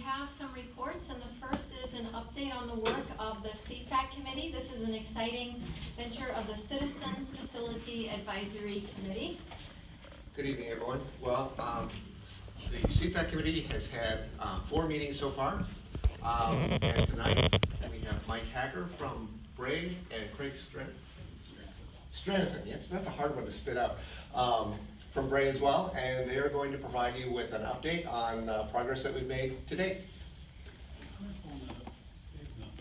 have some reports, and the first is an update on the work of the CFAQ committee. This is an exciting venture of the Citizens Facility Advisory Committee. Good evening, everyone. Well, the CFAQ committee has had 4 meetings so far, and tonight we have Mike Hacker from Bray and Craig Stranathan. Yes, that's a hard one to spit out. From Bray as well, and they are going to provide you with an update on progress that we've made to date.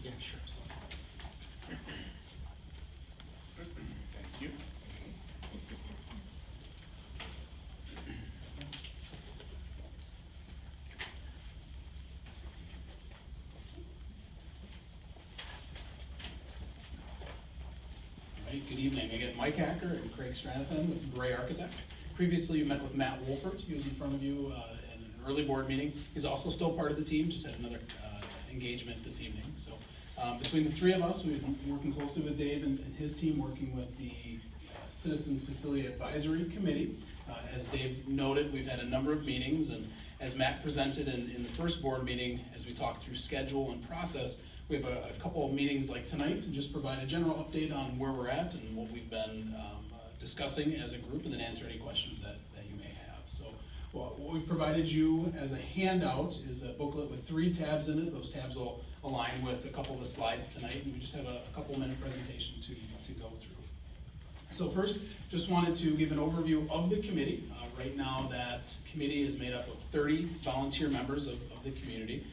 Yeah, sure. Thank you. All right, good evening. Again, Mike Hacker and Craig Stranathan with Bray Architects. Previously, you met with Matt Wolfert. He was in front of you in an early board meeting. He's also still part of the team, just had another engagement this evening. So between the 3 of us, we've been working closely with Dave and his team, working with the Citizens Facility Advisory Committee. As Dave noted, we've had a number of meetings, and as Matt presented in the first board meeting, as we talked through schedule and process, we have a couple of meetings like tonight to just provide a general update on where we're at and what we've been discussing as a group, and then answer any questions that you may have. So what we've provided you as a handout is a booklet with 3 tabs in it. Those tabs will align with a couple of the slides tonight, and we just have a couple-minute presentation to go through. So first, just wanted to give an overview of the committee. Right now, that committee is made up of 30 volunteer members of the community.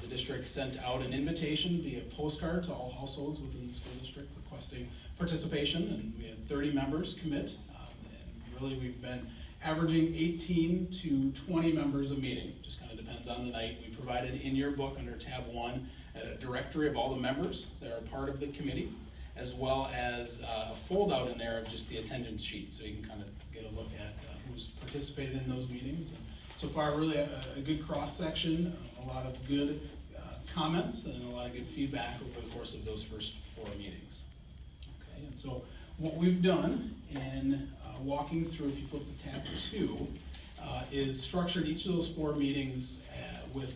The district sent out an invitation via postcard to all households within the school district requesting participation, and we had 30 members commit. And really, we've been averaging 18 to 20 members a meeting. Just kind of depends on the night. We provided in your book under tab 1 a directory of all the members that are part of the committee, as well as a fold out in there of just the attendance sheet, so you can kind of get a look at who's participated in those meetings. And so far, really a good cross-section, a lot of good comments, and a lot of good feedback over the course of those first 4 meetings. Okay, and so what we've done in walking through, if you flip to tab 2, is structured each of those 4 meetings with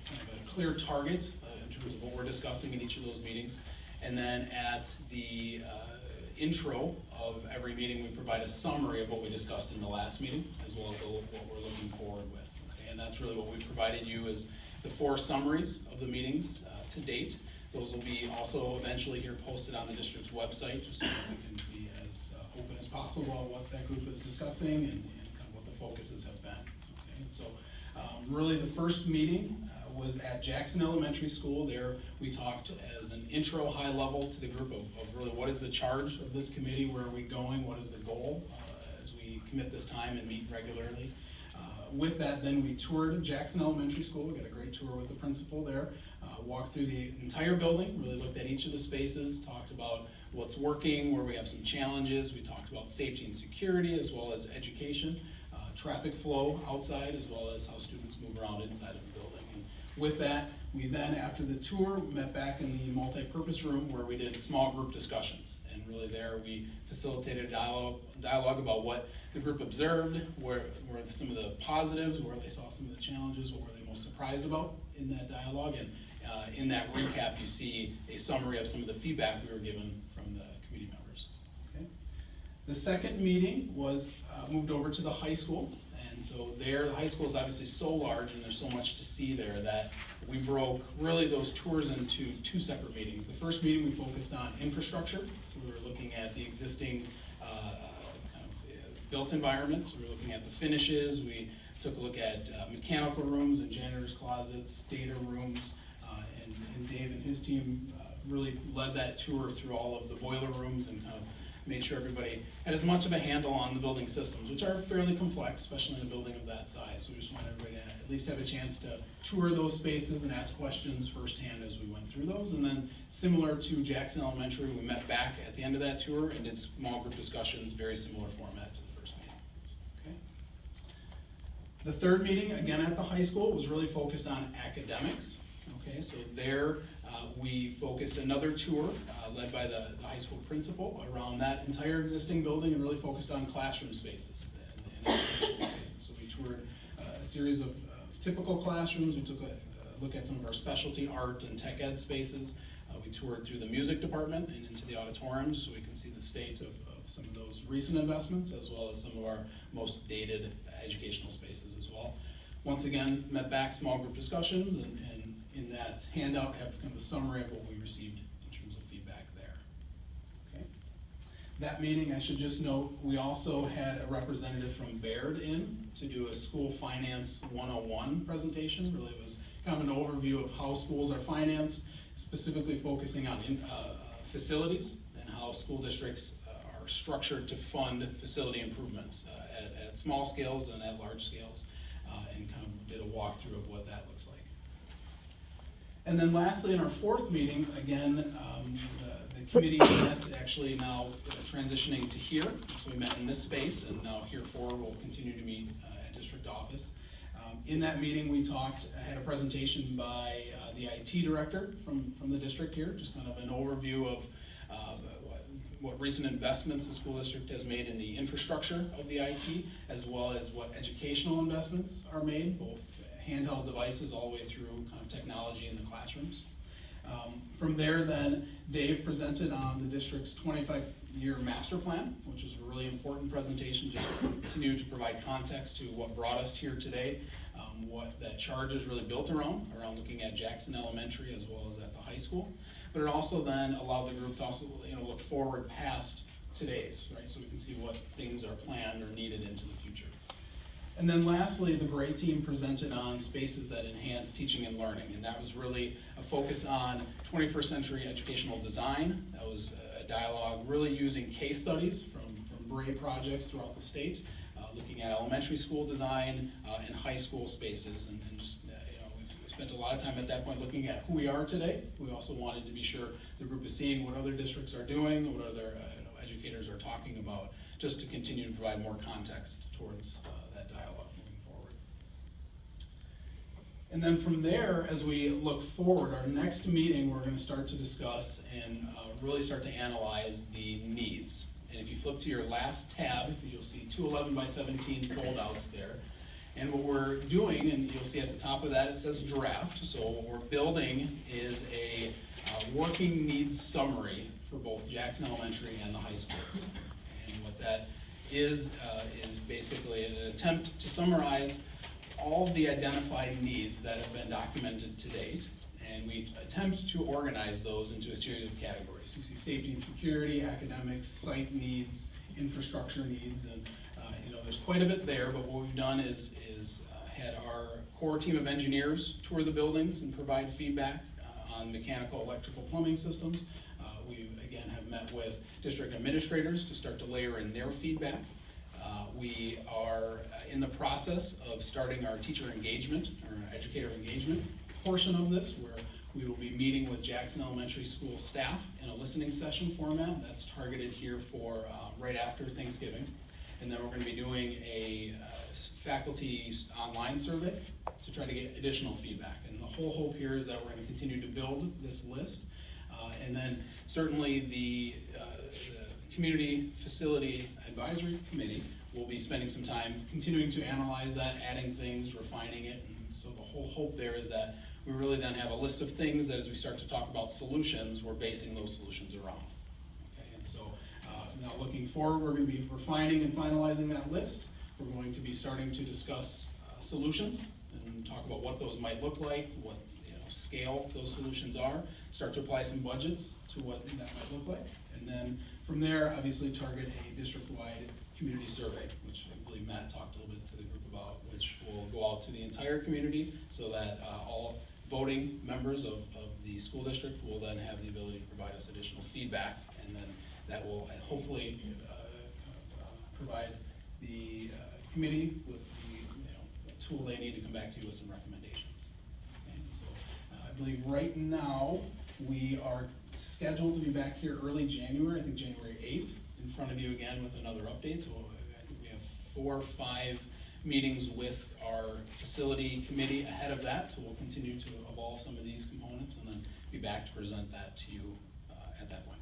kind of a clear target in terms of what we're discussing in each of those meetings. And then at the intro of every meeting, we provide a summary of what we discussed in the last meeting, as well as what we're looking forward with. Okay? And that's really what we've provided you is the 4 summaries of the meetings to date. Those will be also eventually here posted on the district's website, just so that we can be as open as possible on what that group is discussing and kind of what the focuses have been. Okay? And so really the first meeting was at Jackson Elementary School. There we talked as an intro high level to the group of really what is the charge of this committee, where are we going, what is the goal as we commit this time and meet regularly. With that, then we toured Jackson Elementary School. We got a great tour with the principal there, walked through the entire building, really looked at each of the spaces, talked about what's working, where we have some challenges. We talked about safety and security, as well as education, traffic flow outside, as well as how students move around inside of the building. And with that, we then, after the tour, met back in the multi-purpose room where we did small group discussions. And really there we facilitated dialogue about what the group observed, where were some of the positives, where they saw some of the challenges, what were they most surprised about in that dialogue. And in that recap, you see a summary of some of the feedback we were given from the committee members. Okay. The second meeting was moved over to the high school. And so there, the high school is obviously so large and there's so much to see there that we broke really those tours into 2 separate meetings. The first meeting we focused on infrastructure. So we were looking at the existing built environment. So we were looking at the finishes. We took a look at mechanical rooms and janitor's closets, data rooms, and Dave and his team really led that tour through all of the boiler rooms and kind of made sure everybody had as much of a handle on the building systems, which are fairly complex, especially in a building of that size. So we just wanted everybody to at least have a chance to tour those spaces and ask questions firsthand as we went through those. And then similar to Jackson Elementary, we met back at the end of that tour and did small group discussions, very similar format to the first meeting. Okay. The third meeting, again at the high school, was really focused on academics. Okay, so there we focused another tour led by the high school principal around that entire existing building and really focused on classroom spaces and educational spaces. So we toured a series of typical classrooms. We took a look at some of our specialty art and tech ed spaces. We toured through the music department and into the auditorium so we can see the state of some of those recent investments, as well as some of our most dated educational spaces as well. Once again, met back small group discussions, and in that handout have kind of a summary of what we received in terms of feedback there. Okay. That meeting, I should just note, we also had a representative from Baird in to do a school finance 101 presentation. Really, it was kind of an overview of how schools are financed, specifically focusing on facilities and how school districts are structured to fund facility improvements at small scales and at large scales, and kind of did a walkthrough of what that looks like. And then lastly, in our fourth meeting, again, the committee met actually now transitioning to here. So we met in this space, and now hereforward we'll continue to meet at district office. In that meeting, we had a presentation by the IT director from the district here, just kind of an overview of what recent investments the school district has made in the infrastructure of the IT, as well as what educational investments are made, both handheld devices all the way through kind of technology in the classrooms. From there then, Dave presented on the district's 25-year master plan, which was a really important presentation, just to continue to provide context to what brought us here today, what that charge is really built around looking at Jackson Elementary as well as at the high school. But it also then allowed the group to also look forward past today's, right? So we can see what things are planned or needed into the future. And then lastly, the Gray team presented on spaces that enhance teaching and learning, and that was really a focus on 21st century educational design. That was a dialogue really using case studies from Gray projects throughout the state, looking at elementary school design and high school spaces, and just we spent a lot of time at that point looking at who we are today. We also wanted to be sure the group is seeing what other districts are doing, what other educators are talking about, just to continue to provide more context towards that dialogue moving forward. And then from there, as we look forward, our next meeting, we're going to start to discuss and really start to analyze the needs. And if you flip to your last tab, you'll see 211 by 17 foldouts there. And what we're doing, and you'll see at the top of that, it says draft. So what we're building is a working needs summary for both Jackson Elementary and the high schools. And what that is basically an attempt to summarize all the identified needs that have been documented to date. And we attempt to organize those into a series of categories. You see safety and security, academics, site needs, infrastructure needs, and there's quite a bit there, but what we've done is had our core team of engineers tour the buildings and provide feedback on mechanical, electrical, plumbing systems. We, again, have met with district administrators to start to layer in their feedback. We are in the process of starting our teacher engagement, or educator engagement portion of this, where we will be meeting with Jackson Elementary School staff in a listening session format that's targeted here for right after Thanksgiving. And then we're going to be doing a faculty online survey to try to get additional feedback. And the whole hope here is that we're going to continue to build this list. And then certainly the Community Facility Advisory Committee will be spending some time continuing to analyze that, adding things, refining it. And so the whole hope there is that we really then have a list of things that as we start to talk about solutions, we're basing those solutions around. Okay, and so now looking forward, we're going to be refining and finalizing that list. We're going to be starting to discuss solutions and talk about what those might look like, what scale those solutions are, start to apply some budgets to what that might look like. And then from there, obviously target a district-wide community survey, which I believe Matt talked a little bit to the group about, which will go out to the entire community so that all voting members of the school district will then have the ability to provide us additional feedback, and then that will hopefully provide the committee with the tool they need to come back to you with some recommendations. Okay, so I believe right now we are scheduled to be back here early January, I think January 8th, in front of you again with another update. So I think we have 4 or 5 meetings with our facility committee ahead of that, so we'll continue to evolve some of these components and then be back to present that to you at that point.